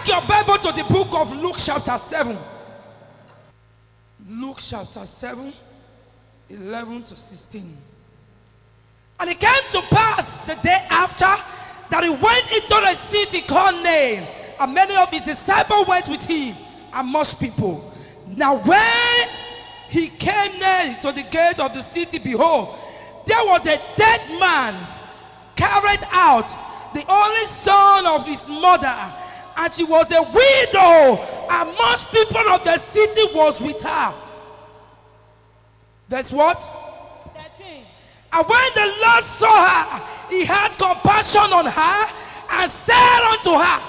Take your Bible to the book of Luke chapter 7. Luke chapter 7, 11 to 16. And it came to pass the day after that he went into a city called Nain, and many of his disciples went with him, and much people. Now when he came near to the gate of the city, behold, there was a dead man carried out, the only son of his mother, and she was a widow, and much people of the city was with her. That's what? 13. And when the Lord saw her, he had compassion on her, and said unto her,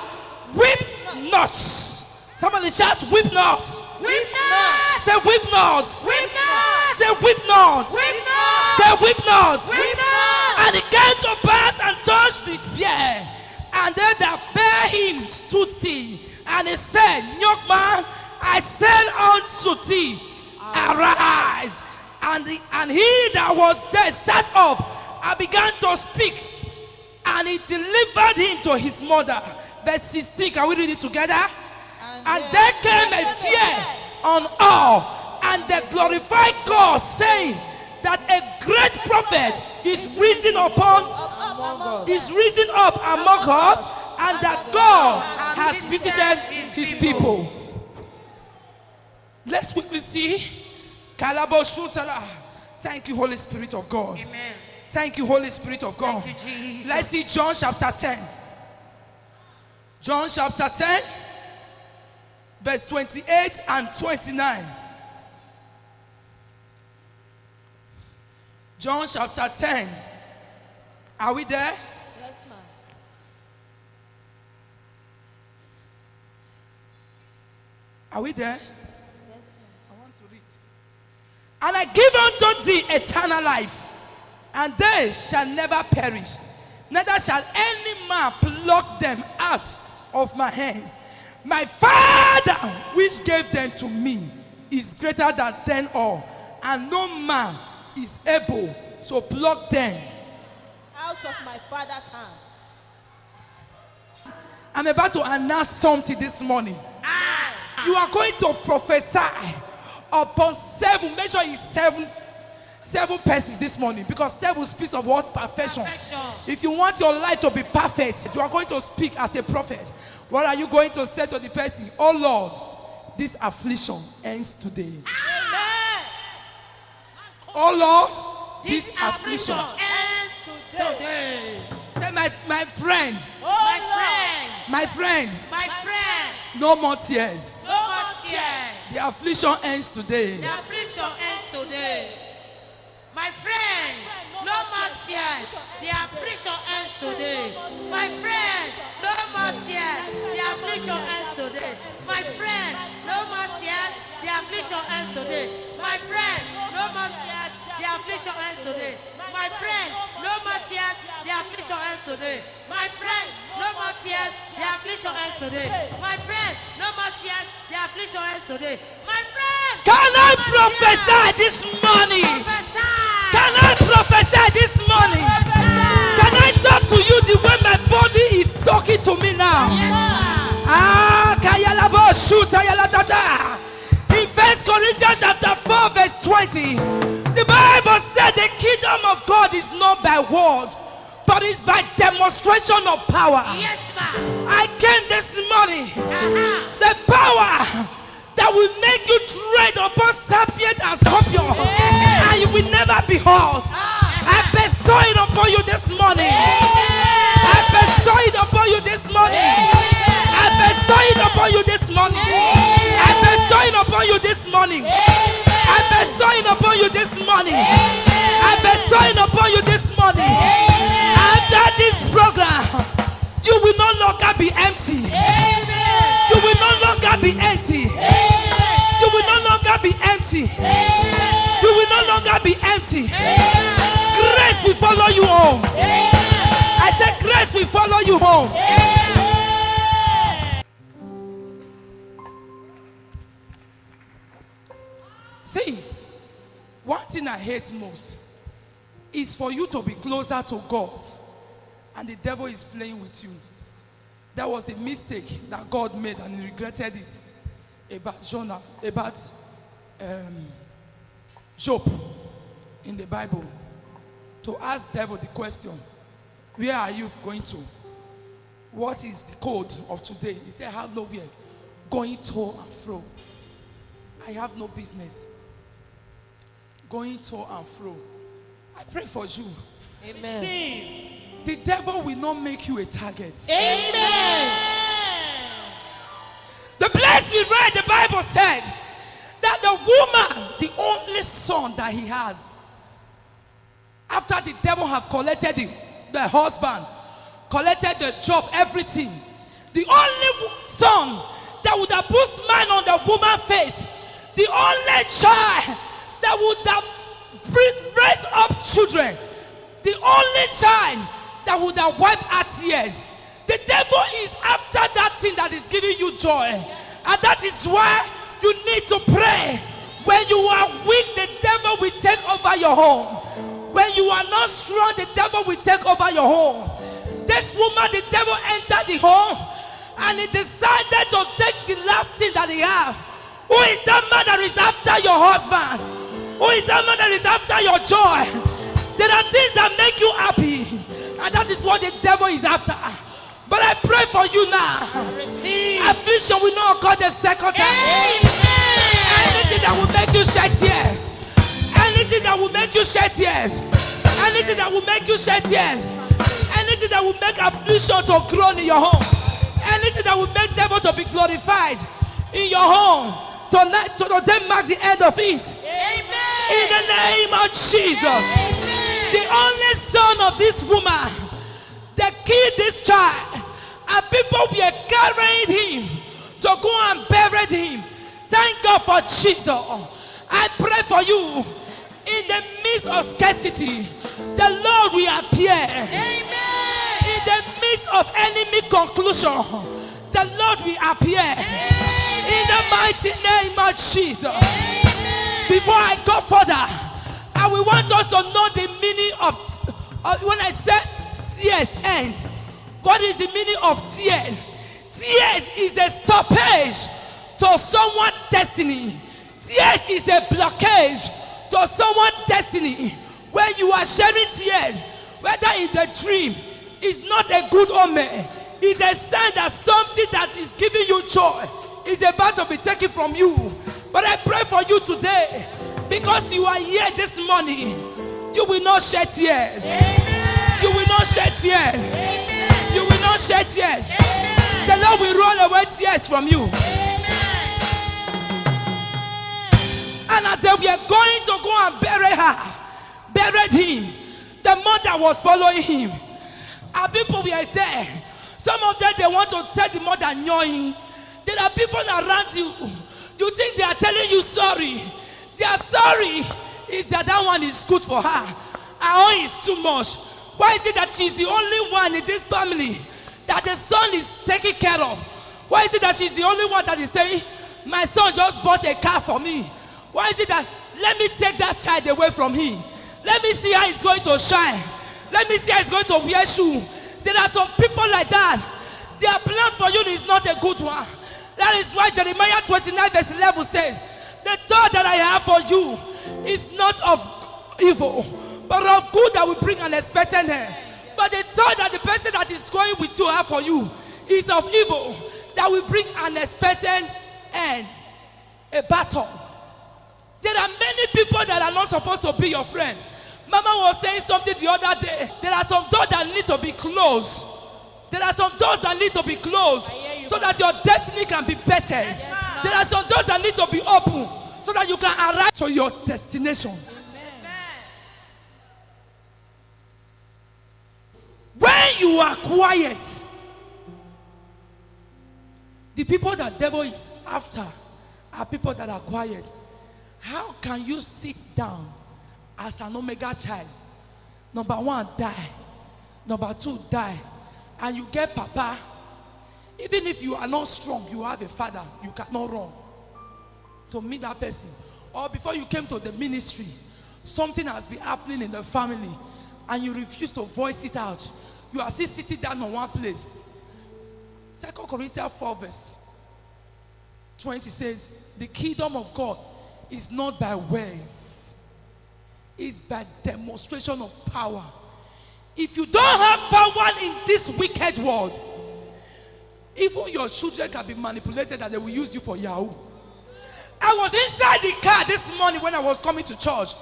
weep not. Somebody shout, weep not. Weep not. Say, weep not. Weep not. Say, weep not. Weep not. Say, weep not. Weep not. And it came to pass and touched his beard, and they that bare him stood still. And he said, young man, I said unto thee, arise. And he that was there sat up and began to speak, and he delivered him to his mother. Verse 16, can we read it together? And there came a fear on all, and they glorified God, saying that a great prophet is risen up among us, and that God has visited his people. Let's quickly see. Thank you, Holy Spirit of God. Amen. Thank you, Holy Spirit of God. Thank you, Jesus. Let's see John chapter 10. John chapter 10, verse 28 and 29. John chapter 10. Are we there? Yes, ma'am. Are we there? Yes, ma'am. I want to read. And I give unto thee eternal life, and they shall never perish, neither shall any man pluck them out of my hands. My Father, which gave them to me, is greater than them all, and no man is able to pluck them Out of my Father's hand. I'm about to announce something this morning. You are going to prophesy upon seven. Make sure it's seven persons this morning, because seven speaks of what? Perfection. If you want your life to be perfect, you are going to speak as a prophet. What are you going to say to the person? Oh Lord, this affliction ends today. Amen. Oh Lord, this affliction. ends today. Say, my friend, My friend. my friend, My friend. no more tears. No more tears. The affliction ends today. The affliction ends today. My friend, no more tears. The affliction ends today. My friend, no more tears. The affliction ends today. My friend, no more tears. The affliction ends today. My friend, no more tears. The affliction ends today. My friend, no more tears. The affliction ends today. My friend, no more tears. The affliction ends today. My friend, no more tears. The affliction ends today. My friend, Can I prophesy this morning? prophesy. Can I prophesy this morning? Can I talk to you the way my body is talking to me now? Kayalabo Shuta Yalatata. In 1 Corinthians chapter 4, verse 20, the Bible said the kingdom of God is not by words, but it's by demonstration of power. Yes, ma'am. I came this morning. The power that will make you tread upon serpent and scorpion, and you will never be hurt. I bestow it upon you this morning. I bestow it upon you this morning. I bestow it upon you this morning. I bestow it upon you this morning. I bestow it upon you this morning. I bestow it upon you this morning. After this program, you will no longer be empty. You will no longer be empty. You will no longer be empty. You will no longer be empty. Grace will follow you home. I said grace will follow you home. See, one thing I hate most is for you to be closer to God and the devil is playing with you. That was the mistake that God made, and he regretted it. About Jonah, about Job in the Bible. To ask devil the question, where are you going to? What is the code of today? He said, I have nowhere. Going to and fro. I have no business. Going to and fro. I pray for you. Amen. The devil will not make you a target. Amen. The place we read, the Bible said that the woman, the only son that he has, after the devil have collected the husband, collected the job, everything, the only son that would have put smile on the woman's face, the only child that would have raised up children, the only child that would have wiped her tears. The devil is after that thing that is giving you joy. And that is why you need to pray. When you are weak, the devil will take over your home. When you are not strong, the devil will take over your home. This woman, the devil entered the home and he decided to take the last thing that he has. Who is that man that is after your husband? Who is that man that is after your joy? There are things that make you happy, and that is what the devil is after. But I pray for you now. Receive. Affliction will not occur the second time. Amen. Anything that will make you shed tears. Anything that will make you shed tears. Anything that will make you shed tears. Anything that will make affliction to grow in your home. Anything that will make devil to be glorified in your home. Tonight, to then mark the end of it. Amen. In the name of Jesus. Amen. The only son of this woman, they killed this child, and people were carrying him to go and bury him. Thank God for Jesus. I pray for you. In the midst of scarcity, the Lord will appear. Amen. In the midst of enemy conclusion, the Lord will appear. Amen. In the mighty name of Jesus. Amen. Before I go further, I will want us to know the meaning of when I said tears end. What is the meaning of tears? Tears is a stoppage to someone's destiny. Tears is a blockage to someone's destiny. When you are shedding tears, whether in the dream, is not a good omen. It's a sign that something that is giving you joy is about to be taken from you. But I pray for you today, because you are here this morning, you will not shed tears. Amen. You will not shed tears. Amen. You will not shed tears. Amen. The Lord will roll away tears from you. Amen. And as they were going to go and bury her, buried him, the mother was following him. And people were there. Some of them, they want to tell the mother, knowing. There are people around you. You think they are telling you sorry. They are sorry is that one is good for her. Her own is too much. Why is it that she's the only one in this family that the son is taking care of? Why is it that she's the only one that is saying, my son just bought a car for me? Why is it that, let me take that child away from him? Let me see how he's going to shine. Let me see how he's going to wear shoes. There are some people like that. Their plan for you is not a good one. That is why Jeremiah 29 verse 11 says, the thought that I have for you is not of evil, but of good that will bring an expected end. But the thought that the person that is going with you have for you is of evil that will bring an expected end. A battle. There are many people that are not supposed to be your friend. Mama was saying something the other day. There are some doors that need to be closed. There are some doors that need to be closed so that your destiny can be better. Yes, there are some doors that need to be open so that you can arrive to your destination. Amen. When you are quiet, the people that devil is after are people that are quiet. How can you sit down as an Omega child? Number one, die. Number two, die. And you get papa. Even if you are not strong, you have a father, you cannot run to meet that person. Or before you came to the ministry, something has been happening in the family and you refuse to voice it out. You are still sitting down on one place. 2 Corinthians 4 verse 20 says, the kingdom of God is not by words, it's by demonstration of power. If you don't have power in this wicked world, even your children can be manipulated and they will use you for Yahoo. I was inside the car this morning when I was coming to church,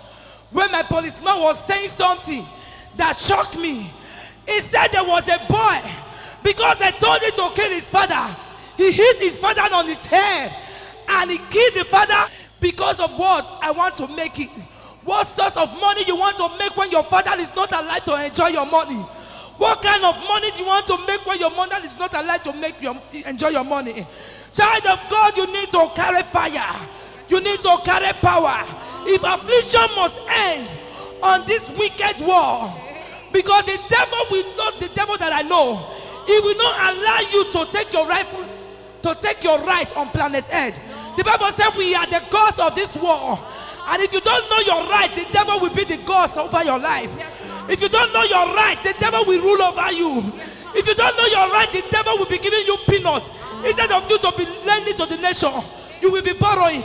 when my policeman was saying something that shocked me. He said there was a boy, because they told him to kill his father, he hit his father on his head and he killed the father because of what? I want to make it. What source of money you want to make when your father is not alive to enjoy your money? What kind of money do you want to make when your mother is not alive to enjoy your money? Child of God, you need to carry fire. You need to carry power. If affliction must end on this wicked world, because the devil will not, the devil that I know, he will not allow you to take your rightful, to take your right on planet Earth. The Bible said we are the gods of this world. And if you don't know your right, the devil will be the gods over your life. If you don't know your right, the devil will rule over you. If you don't know your right, the devil will be giving you peanuts. Instead of you to be lending to the nation, you will be borrowing.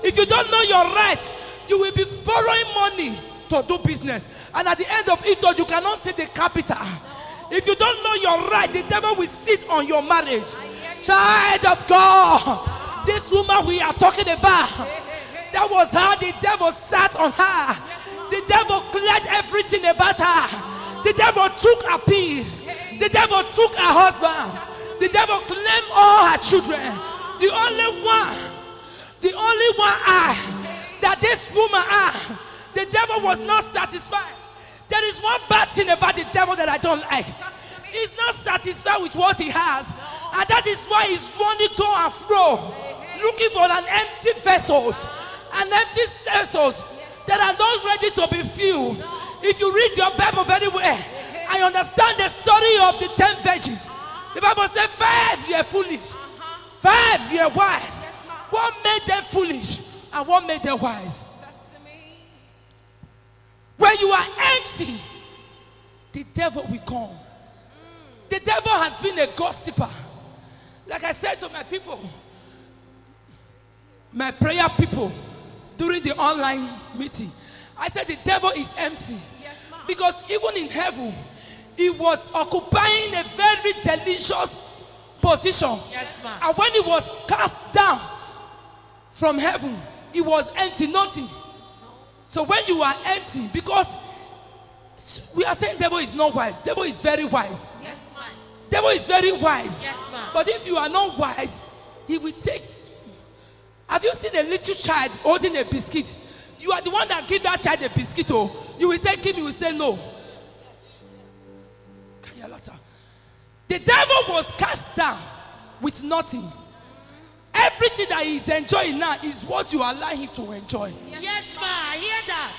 If you don't know your right, you will be borrowing money to do business. And at the end of it all, you cannot see the capital. If you don't know your right, the devil will sit on your marriage. Child of God, this woman we are talking about, that was how the devil sat on her. The devil cleared everything about her. The devil took her peace. The devil took her husband. The devil claimed all her children. The only one that this woman had, the devil was not satisfied. There is one bad thing about the devil that I don't like. He's not satisfied with what he has. And that is why he's running to and fro, looking for an empty vessels. And empty vessels that are not ready to be filled. If you read your Bible very well, I understand the story of the 10 virgins. The Bible says 5 were foolish, 5 were wise. What made them foolish and what made them wise? When you are empty, the devil will come. The devil has been a gossiper. Like I said to my people, my prayer people, during the online meeting, I said the devil is empty. Yes, because even in heaven, he was occupying a very delicious position. Yes, and when he was cast down from heaven, he was empty, nothing. So when you are empty, because we are saying devil is not wise, devil is very wise. Yes, ma'am. Devil is very wise. Yes, ma'am. But if you are not wise, he will take. Have you seen a little child holding a biscuit? You are the one that give that child a biscuit. Oh, you will say give, he will say no. The devil was cast down with nothing. Everything that he is enjoying now is what you allow him to enjoy. Yes, ma, I hear that.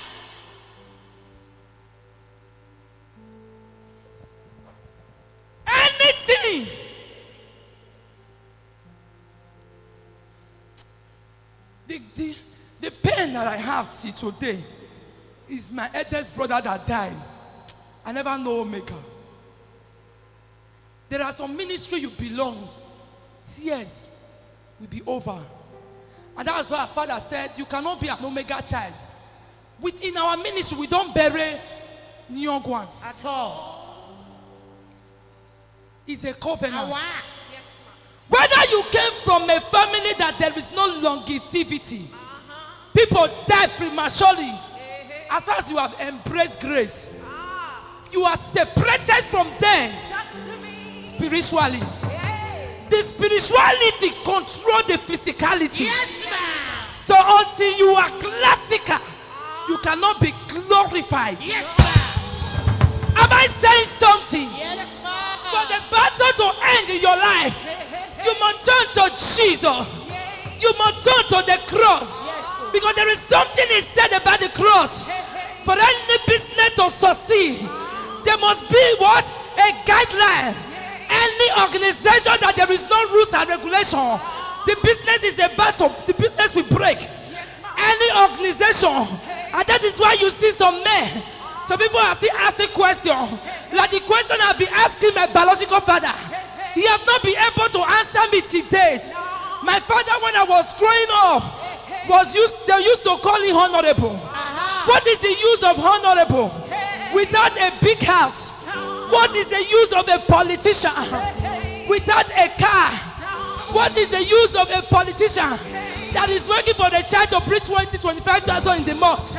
Anything. The pain that I have till today is my eldest brother that died. I never know Omega. There are some ministry you belong. Tears will be over. And that's why our father said, you cannot be an Omega child. In our ministry, we don't bury young ones. At all. It's a covenant. Whether you came from a family that there is no longevity, people die prematurely. As far as you have embraced grace, you are separated from them spiritually. The spirituality controls the physicality. Yes, ma'am. So until you are classical, you cannot be glorified. Yes, ma'am. Am I saying something? Yes, ma'am. For the battle to end in your life, you must turn to Jesus. You must turn to the cross. Because there is something he said about the cross. For any business to succeed, there must be what? A guideline. Any organization that there is no rules and regulation, the business is a battle. The business will break. Any organization. And that is why you see some men. Some people are still asking questions. Like the question I've been asking my biological father. He has not been able to answer me till date. My father, when I was growing up, they used to call him honorable. What is the use of honorable without a big house? What is the use of a politician without a car? What is the use of a politician that is working for the church to bring 25,000 in the month?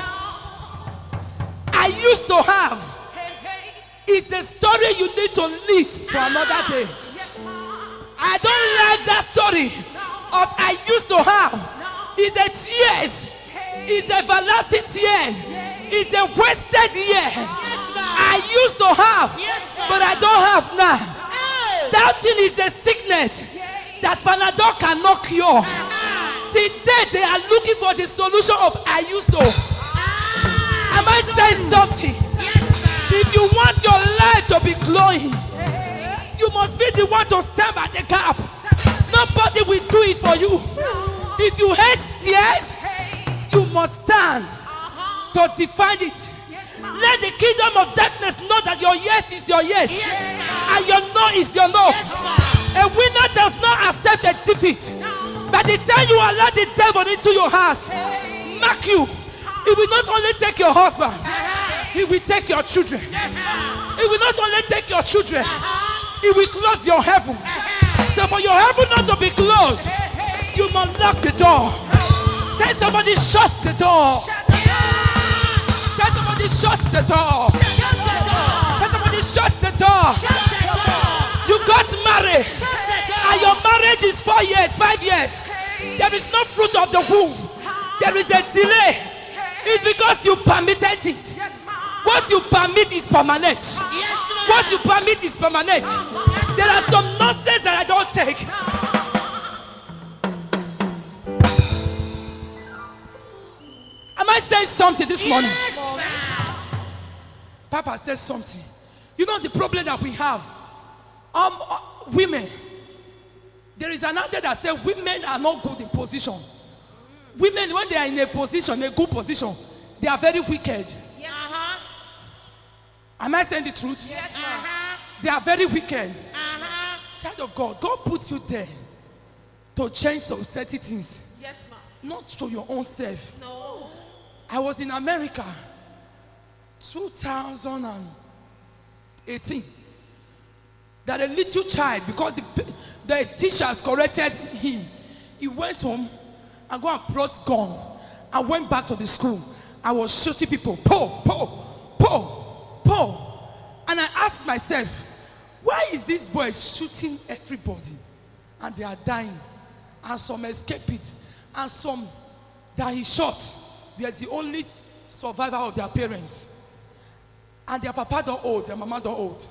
I used to have. It's the story you need to live for another day. I don't like that story of I used to have. It's a tears. It's everlasting tears. It's a wasted year. I used to have, but I don't have now. That thing is a sickness that Panadol cannot cure. Today they are looking for the solution of I used to. Am I saying something? If you want your life to be glowing, you must be the one to stand at the gap. Nobody will do it for you. If you hate tears, you must stand to define it. Let the kingdom of darkness know that your yes is your yes, and your no is your no. A winner does not accept a defeat. By the time you allow the devil into your house, mark you, he will not only take your husband, he will take your children. He will not only take your children, he will close your heaven. So for your heaven not to be closed, you must lock the door. Tell somebody, shut the door. Tell somebody, shut the door. Tell somebody, shut the door. You got married, and your marriage is 4 years, 5 years. There is no fruit of the womb. There is a delay. It's because you permitted it. What you permit is permanent. What you permit is permanent. There are some nonsense that I don't take. Am I saying something this morning? Papa says something. You know the problem that we have? Women. There is another that says women are not good in position. Women, when they are in a position, a good position, they are very wicked. Am I saying the truth? Yes, They are very wicked. Child of God, God puts you there to change some certain things. Yes, ma'am. Not to your own self. No. I was in America 2018. That a little child, because the teachers corrected him, he went home and brought gun and went back to the school. I was shooting people. Po, po, po. And I asked myself, why is this boy shooting everybody? And they are dying. And some escape it. And some that he shot were the only survivor of their parents. And their papa don't old, their mama don't old.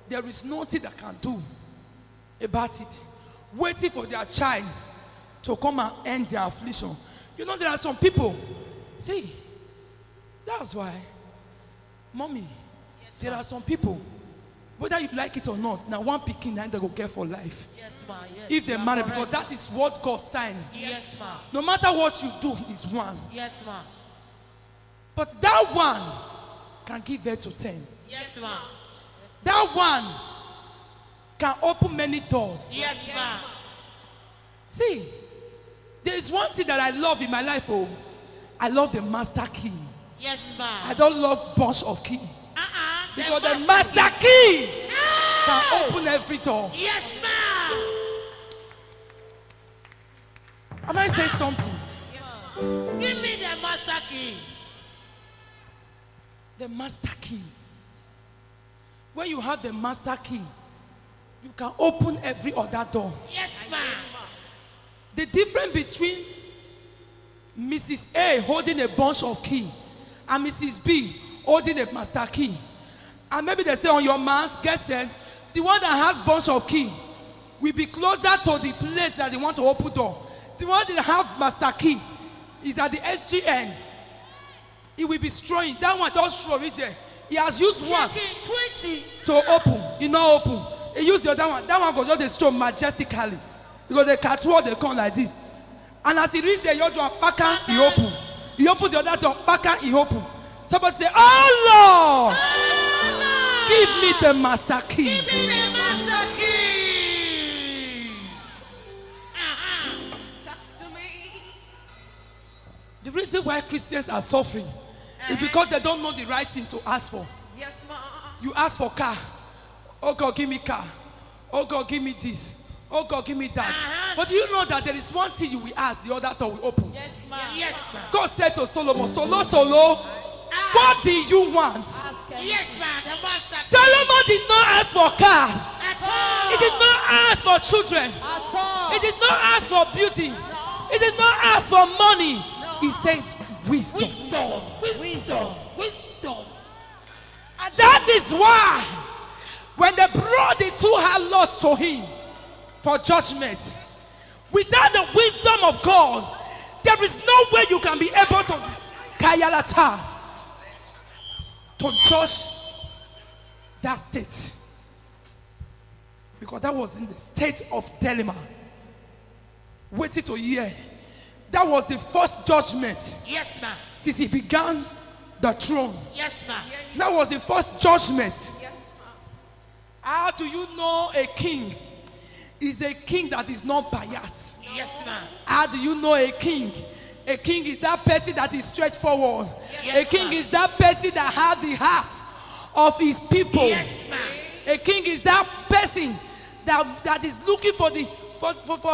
There is nothing they can do about it. Waiting for their child to come and end their affliction. You know, there are some people. See, that's why, mommy, there are some people, whether you like it or not, now one picking and they go get for life. Yes, ma'am. Yes, if they marry, because that is what God signed. Yes, ma'am. No matter what you do, is one. Yes, ma'am. But that one can give birth to 10. Yes, ma'am. That one can open many doors. Yes, ma'am. See, there is one thing that I love in my life. Oh, I love the master key. Yes, ma'am. I don't love bunch of key. Because the master key can open every door. Yes, ma'am. Am I saying something? Give me the master key. The master key. When you have the master key, you can open every other door. Yes, ma'am. The difference between Mrs. A holding a bunch of key and Mrs. B holding a master key. And maybe they say on your mouth, get set, the one that has bunch of key will be closer to the place that they want to open door. The one that have master key is at the extreme end. It will be strong. That one don't show it there. He has used one 20 to open. He not open. He used the other one. That one goes just strong majestically. Because the catwalk they come like this. And as he reaches the other one, back he open. He opens the other door, back he open. Somebody say, oh Lord, give me the master key. Give me the master key. reason why Christians are suffering is because they don't know the right thing to ask for. Yes, ma'am. You ask for car. Oh God, give me car. Oh God, give me this. Oh God, give me that. But do you know that there is one thing you will ask, the other door will open? Yes, ma'am. Yes, ma'am. God said to Solomon, Solo, what do you want? Ask him. Yes, ma'am. The master. Solomon did not ask for car. At all. He did not ask for children. At all. He did not ask for beauty. He did not ask for money. He said wisdom. Wisdom. And that is why when they brought the two harlots to him for judgment, without the wisdom of God, there is no way you can be able to Kayalata to judge that state. Because that was in the state of dilemma. Waiting to hear. That was the first judgment Yes, ma'am. since he began the throne. Yes, ma'am. That was the first judgment. Yes, How do you know a king is a king that is not biased? Yes, ma'am. How do you know a king? A king is that person that is straightforward. Yes, a king ma'am. is that person that has the heart of his people. Yes, ma'am. A king is that person that is looking for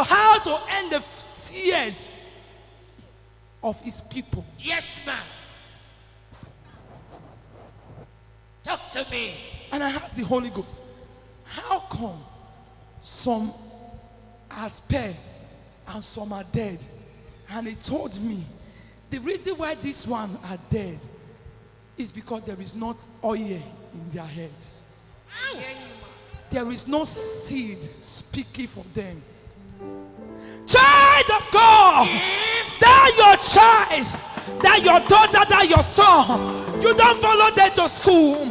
how to end the tears of his people. Yes, ma'am. Talk to me. And I asked the Holy Ghost, how come some are spared and some are dead? And he told me, the reason why these ones are dead is because there is not oil in their head. There is no seed speaking for them. Child of God, that your child, that your daughter, that your son, you don't follow them to school.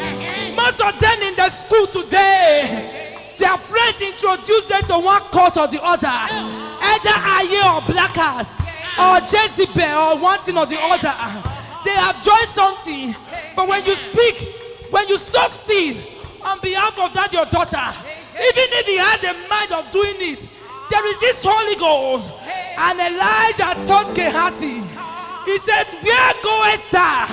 Most of them in the school today, their friends introduce them to one cult or the other, either Aye or Blackers or Jezebel or one thing or the other. They have joined something, but when you speak, when you sow seed on behalf of that your daughter, even if he had the mind of doing it, there is this Holy Ghost. And Elijah told Gehazi, he said, where goest thou?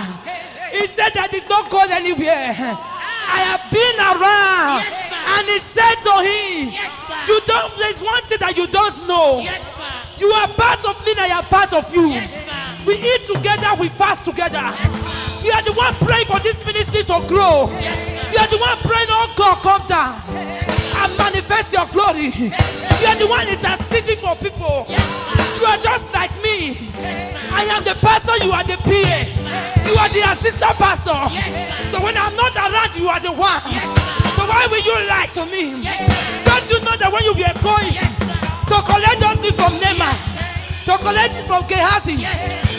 He said, I did not go anywhere. I have been around. Yes, and he said to him, Yes, ma'am. you don't, there's one thing that you don't know. Yes, ma'am. You are part of me and I am part of you. Yes, ma'am. We eat together, we fast together. Yes, ma'am. We are the one praying for this ministry to grow. Yes, ma'am. We are the one praying, oh God, come down and manifest your glory. You are the one interceding for people. You are just like me. I am the pastor, you are the PA. You are the assistant pastor. So when I'm not around, you are the one. So why will you lie to me? Don't you know that when you were going to collect something from Nema, to collect it from Gehazi,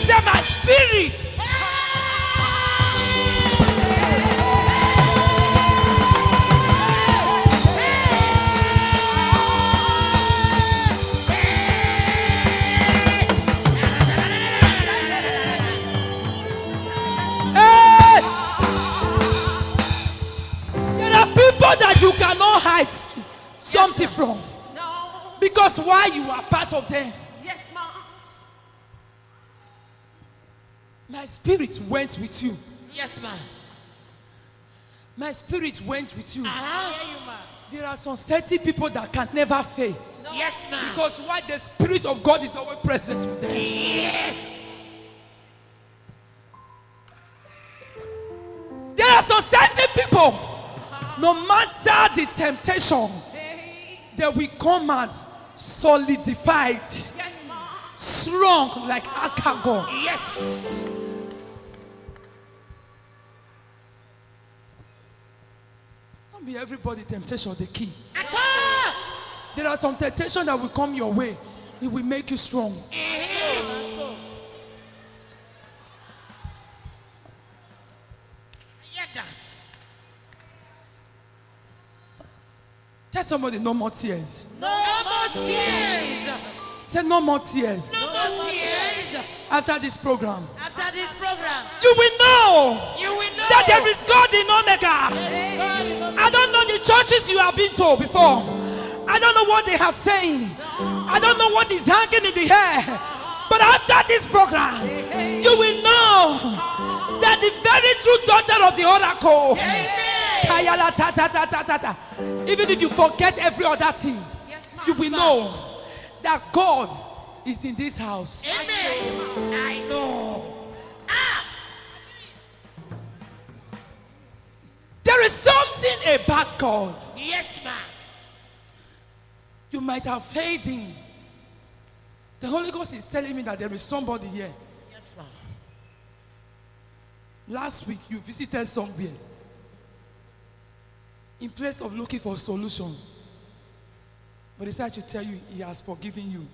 that my spirit that you cannot hide something from. No. Because why? You are part of them. Yes, ma'am. My spirit went with you. Yes, ma'am. My spirit went with you. I hear you, ma'am. There are some certain people that can never fail. No. Yes, ma'am. Because why? The spirit of God is always present with them. Yes. There are some certain people, no matter the temptation, they will come out solidified, Yes, ma'am. strong like alcohol. Yes. Don't be everybody temptation the key. At all. There are some temptation that will come your way. It will make you strong. So, Yeah, that. Tell somebody no more tears. No more tears. Say no more tears. No more tears. After this program, After this program, you will know you will know that there is God in Omega. I don't know the churches you have been to before. I don't know what they are saying. I don't know what is hanging in the air. But after after this program, you will know that the very true daughter of the oracle. Kayala ta ta ta ta ta ta. Even if you forget every other thing, you will know that God is in this house. Amen. I know. There is something about God. Yes, ma'am. You might have failed him. The Holy Ghost is telling me that there is somebody here. Yes, ma'am. Last week you visited somewhere. In place of looking for a solution. But he said I should tell you he has forgiven you.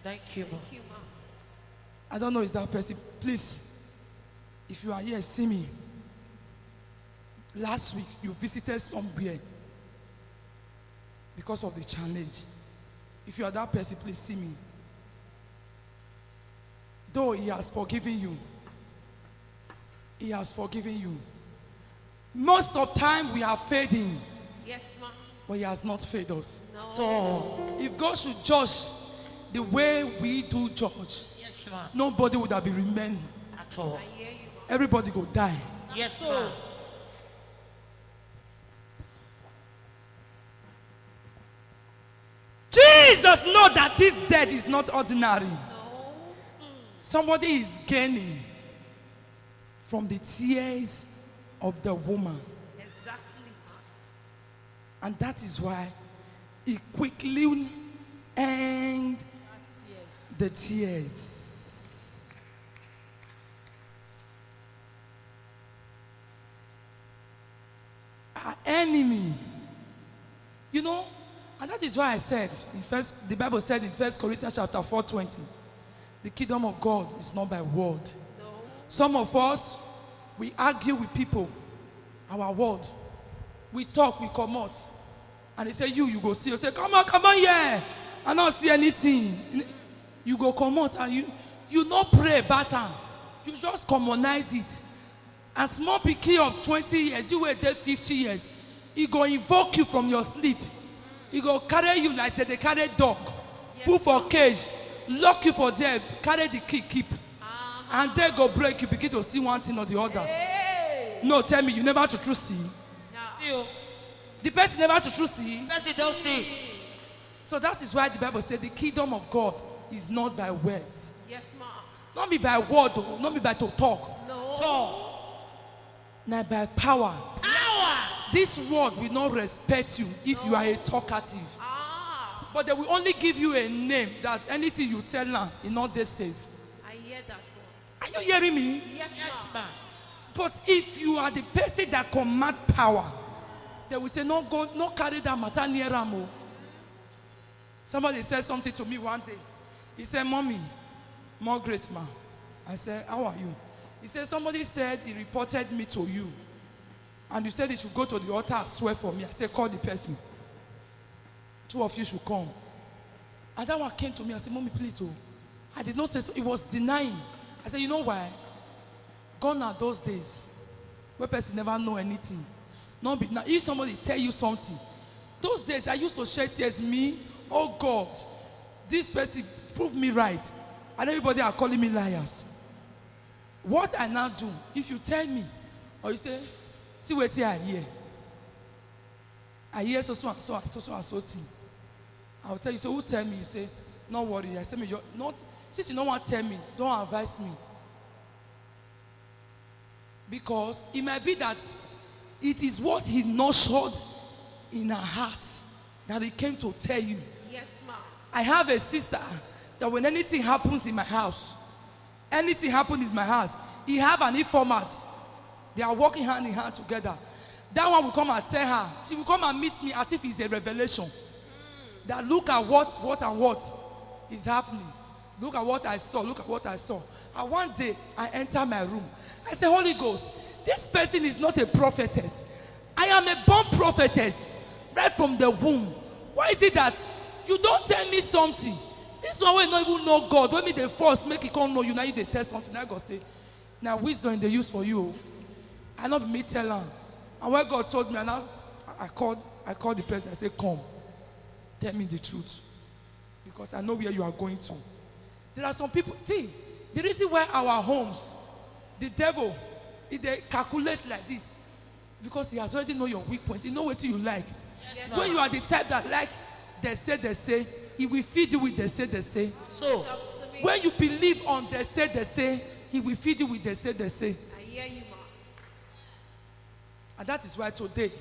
Thank you, ma'am. I don't know is that person. Please, if you are here, see me. Last week you visited somewhere because of the challenge. If you are that person, please see me. Though he has forgiven you, he has forgiven you. Most of time we have failed him, Yes, ma'am. but he has not failed us. No. So, If God should judge the way we do judge, yes, ma'am. nobody would have been remained. At all. I hear you, ma'am. Everybody go die. Yes, So, ma'am. Jesus know that this death is not ordinary. no. Somebody is gaining from the tears of the woman. Exactly, ma'am. And that is why he quickly ended That's yes. the tears. Our enemy, you know, and that is why I said the Bible said in 1 Corinthians chapter 4:20, the kingdom of God is not by word. No. Some of us, we argue with people, our word. We talk, we come out. And they say, you go see. You say, come on here. I don't see anything. You go come out and you not pray better. You just commonize it. And small pikin of 20 years, you were there 50 years. He go invoke you from your sleep. He go carry you like they carry dog. Put for cage, lock you for there, carry the key, keep. And they go break, you begin to see one thing or the other. Hey. No, tell me, you never to true see. Now, See you. The person never to true see. Person don't see. So that is why the Bible said the kingdom of God is not by words. yes, ma'am. Not be by word, oh, not be by to talk. No. So, Not by power. power. This word will not respect you if you are a talkative. Ah, But they will only give you a name that anything you tell now is not they safe. I hear that one. Are you hearing me? Yes, Yes, ma'am. ma'am. But if you are the person that command power, they will say, no, go, no carry that matter near Ramo. Somebody said something to me one day. He said, Mommy, more grace, ma. I said, how are you? He said, somebody said he reported me to you. And you said he should go to the altar and swear for me. I said, call the person. 2 of you should come. And that one came to me. I said, Mommy, please, oh. I did not say so. He was denying. I said, you know why? Gone are those days where person never know anything. Not be, now, if somebody tell you something, those days I used to shed tears. Me, oh God, this person proved me right. And everybody are calling me liars. What I now do, if you tell me, or you say, see what I hear. I hear so and so thing. I'll tell you, so who tell me? You say, no worry. I say, me, you're not, since you don't want to tell me, don't advise me. Because it might be that it is what he nurtured in her heart that he came to tell you. Yes, ma'am. I have a sister that when anything happens in my house, anything happens in my house, he have an informant. They are working hand in hand together. That one will come and tell her. She will come and meet me as if it's a revelation. That look at what is happening. Look at what I saw. Look at what I saw. And one day, I enter my room. I say, Holy Ghost, this person is not a prophetess. I am a born prophetess. Right from the womb. Why is it that you don't tell me something? This one will not even know God. When me the first make it come know you, now you they tell something. I go say, now wisdom they use for you. I not me tell her. And when God told me, and I called the person. I said, come, tell me the truth. Because I know where you are going to. There are some people, see, the reason why our homes, the devil, if they calculate like this, because he has already know your weak points. He know what you like. Yes, When you are the type that like, they say, he will feed you with they say. So, Talk to me. When you believe on they say, he will feed you with they say. I hear you, ma. And that is why today,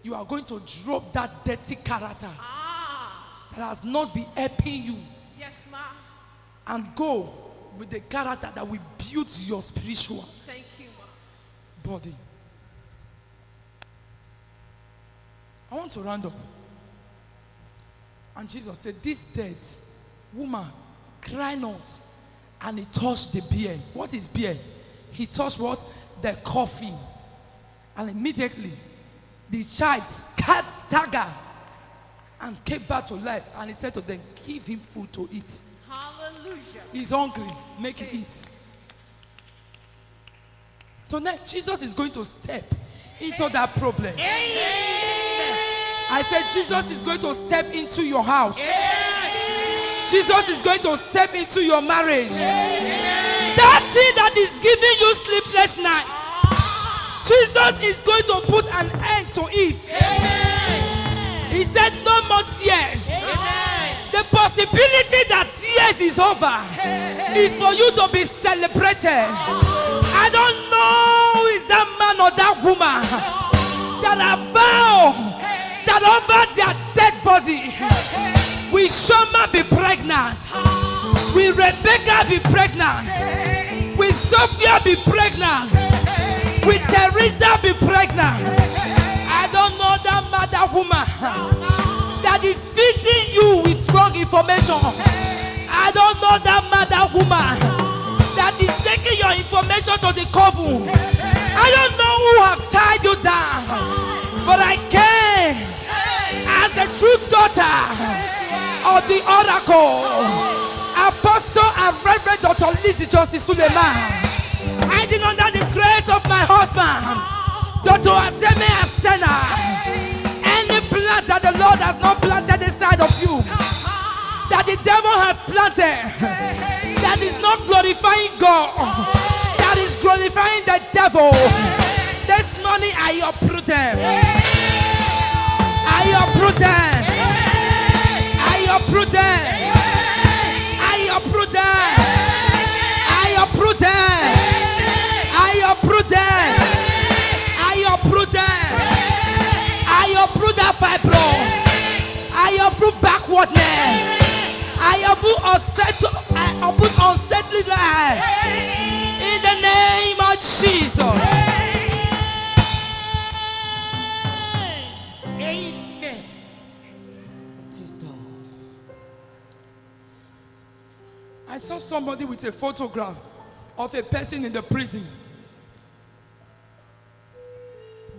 you are going to drop that dirty character that has not been helping you Yes, ma. and go with the character that will build your spiritual Thank you, ma. body. I want to round up. And Jesus said, this dead woman, cry not. And he touched the beer. What is beer? He touched what? The coffin. And immediately, the child staggered and came back to life. And he said to them, give him food to eat. Hallelujah. He's hungry. Make it eat. Tonight, Jesus is going to step into that problem. I said, Jesus is going to step into your house. Jesus is going to step into your marriage. That thing that is giving you sleepless night, Jesus is going to put an end to it. He said, no more tears. The possibility that tears is over is for you to be celebrated. I don't know who is that man or that woman that have vowed that over their dead body, will Shoma be pregnant? Will Rebecca be pregnant? Will Sophia be pregnant? Will Teresa be pregnant? I don't know that mother woman that is feeding you with wrong information. I don't know that mother woman that is taking your information to the coven. I don't know who have tied you down, but I came as the true daughter of the oracle, Apostle and Reverend Dr. Lizzie Johnson Suleiman, hiding under the grace of my husband, Dr. Aseme Asena. Any plant that the Lord has not planted inside of you, that the devil has planted, that is not glorifying God, that is glorifying the devil, this morning I uproot them. I uproot them. I uproot them. I uproot them. I uproot them. I uproot them. I uproot them. I uproot that fibro. I uproot backwardness. I uproot unsettling life. In the name of Jesus. I saw somebody with a photograph of a person in the prison.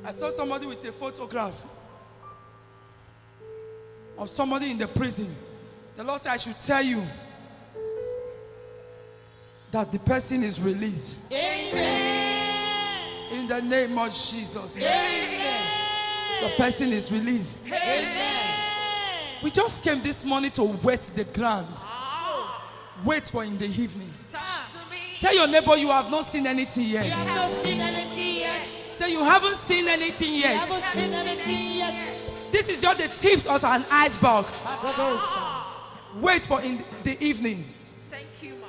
I saw somebody with a photograph of somebody in the prison. The Lord said I should tell you that the person is released. Amen. In the name of Jesus. Amen. The person is released. Amen. We just came this morning to wet the ground. Wait for in the evening. Tell your neighbor you have not seen anything yet. You have not seen anything yet. Say you haven't seen anything You yet. haven't seen anything yet. This is just the tips of an iceberg. Wait for in the evening. Thank you, ma.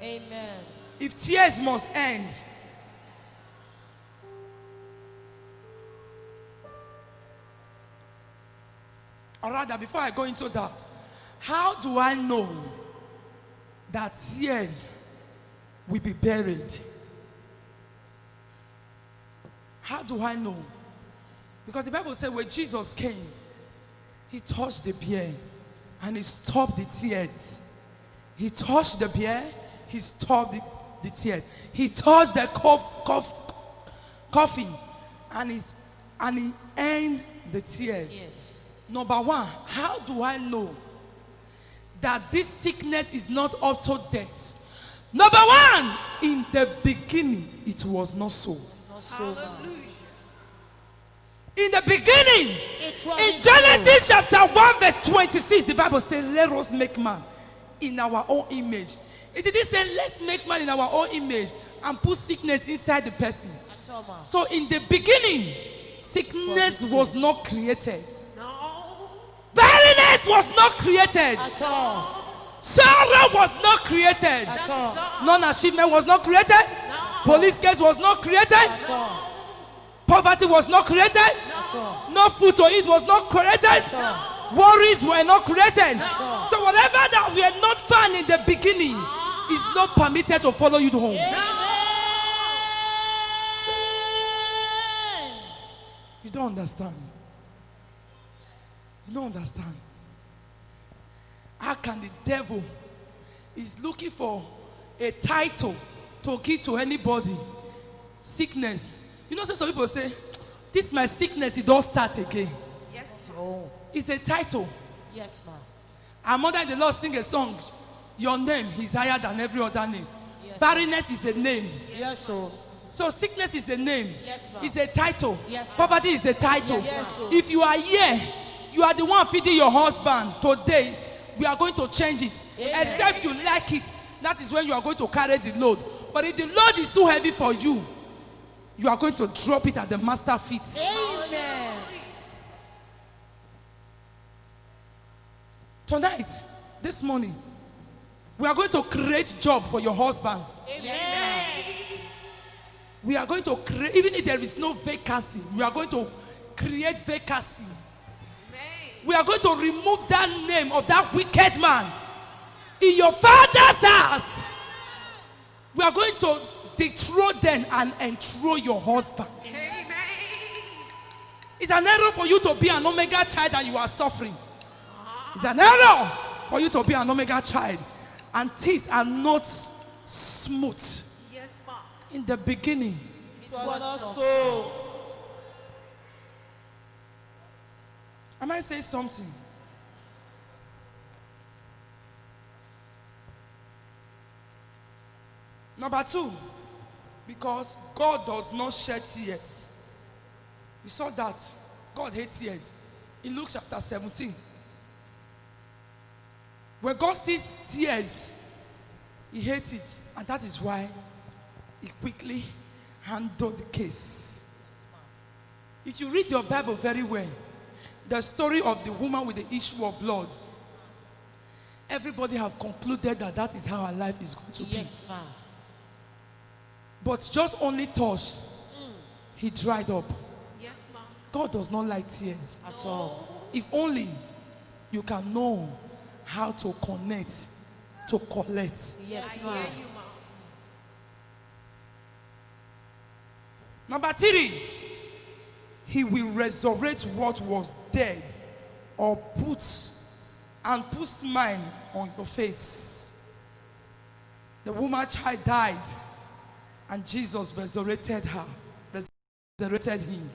Amen. If tears must end, or rather, before I go into that, how do I know that tears will be buried? How do I know? Because the Bible said when Jesus came, he touched the bear and he stopped the tears. He touched the bear, he stopped the tears. He touched the coffin and he ended the tears. Yes. Number one, how do I know that this sickness is not up to death? Number one, in the beginning, it was not so. Not so bad. Hallelujah. In the beginning, It was in Genesis chapter 1 verse 26, the Bible says, let us make man in our own image. It didn't say, let's make man in our own image and put sickness inside the person. So in the beginning, sickness was not created. No. Barrenness was not created. At all. Sorrow was not created. At all. Non-achievement was not created. No. Police case was not created. At all. Poverty was not created. At all. No food to eat was not created. At all. Worries were not created. all. So whatever that we had not found in the beginning is not permitted to follow you home. You don't understand. You don't understand. How can the devil is looking for a title to give to anybody? Sickness. You know, some people say, this my sickness, it don't start again. Yes. Oh. It's a title. Yes, ma'am. Our mother in the Lord sing a song. Your name is higher than every other name. Yes, Barrenness is a name. Yes, sir. So sickness is a name. Yes, ma'am. It's a title. Yes, Poverty is a title. Yes, ma'am. If you are here, you are the one feeding your husband. Today, we are going to change it. Amen. Except you like it. That is when you are going to carry the load. But if the load is too heavy for you, you are going to drop it at the master feet. Amen. Tonight, this morning, we are going to create job for your husbands. Yes, ma'am. We are going to create, even if there is no vacancy, we are going to create vacancy. We are going to remove that name of that wicked man in your father's house. We are going to dethrone them and enthrone your husband. Amen. It's an error for you to be an omega child and you are suffering. It's an error for you to be an omega child and things are not smooth. Yes, ma'am. In the beginning, It was not so. am I saying something? Number two, because God does not shed tears. We saw that God hates tears in Luke chapter 17. When God sees tears, he hates it, and that is why he quickly handled the case. If you read your Bible very well, the story of the woman with the issue of blood, everybody have concluded that that is how her life is going to be. Yes, ma'am. But just only touch, he dried up. Yes, ma'am. God does not like tears. At all. If only you can know how to connect, to collect. Yes, I hear ma'am. you, ma'am. Number three, he will resurrect what was dead or put smile on your face. The woman child died and Jesus resurrected her, resurrected him.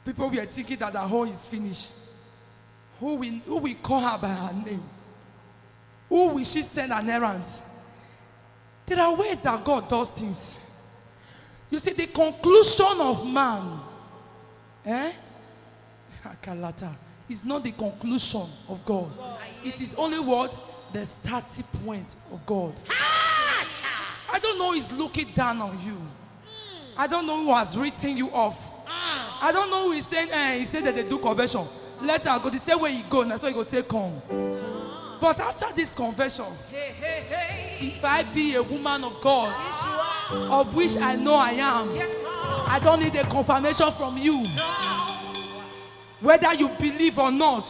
People were thinking that the whole is finished. Who will call her by her name? Who will she send an errand? There are ways that God does things. You see, the conclusion of man, is not the conclusion of God. It is only what? The starting point of God. I don't know who is looking down on you. I don't know who has written you off. I don't know who is saying, he said that they do conversion. Let her go. The same way you go, that's why you go take home. But after this conversion, if I be a woman of God, of which I know I am, Yes, ma'am. I don't need a confirmation from you. Whether you believe or not,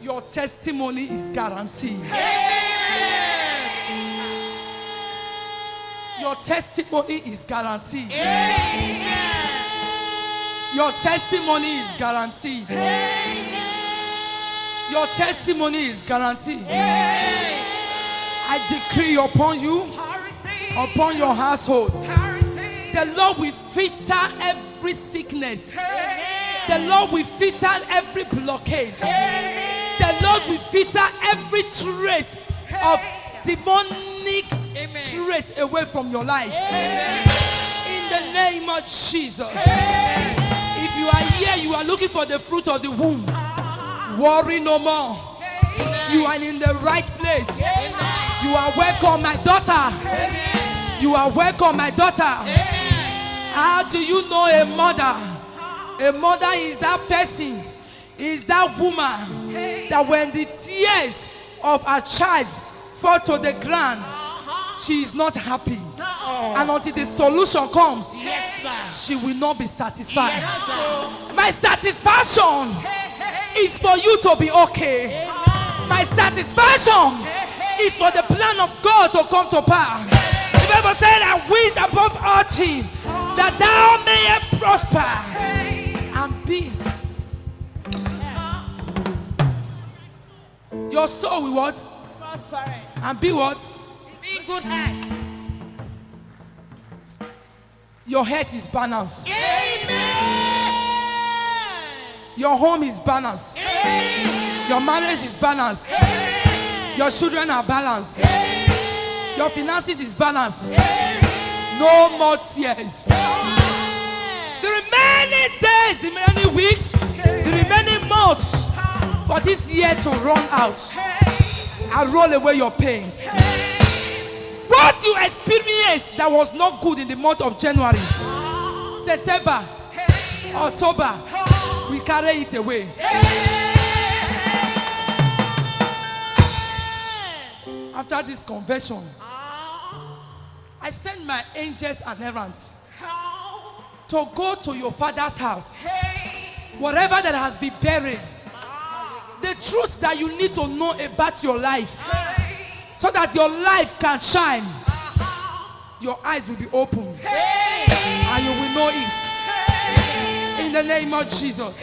your testimony is guaranteed. Your testimony is guaranteed. Your testimony is guaranteed. Your testimony is guaranteed. I decree upon you, I receive. upon your household, I receive. the Lord will filter every sickness. The Lord will filter every blockage. The Lord will filter every trace of demonic trace away from your life. In the name of Jesus. If you are here, you are looking for the fruit of the womb. Worry no more. You are in the right place. Amen. You are welcome, my daughter. Amen. You are welcome, my daughter. Amen. How do you know a mother? A mother is that person, is that woman that when the tears of her child fall to the ground, she is not happy. And until the solution comes, Yes, ma'am. she will not be satisfied. Yes, ma'am. My satisfaction is for you to be okay. My satisfaction is for the plan of God to come to pass. The Bible said, I wish above all things that thou mayest prosper and be. Your soul will what? Prospering. And be what? Be good health. Your head is balanced. Amen. Your home is balanced. Amen. Your marriage is balanced. Amen. Your children are balanced. Amen. Your finances is balanced. Amen. No more tears. Amen. The remaining days, the remaining weeks, the remaining months for this year to run out and roll away your pains. What you experienced that was not good in the month of January, September, October, we carry it away. After this conversion, I sent my angels and errands to go to your father's house, whatever that has been buried, the truths that you need to know about your life, so that your life can shine. Your eyes will be open and you will know it. In the name of Jesus.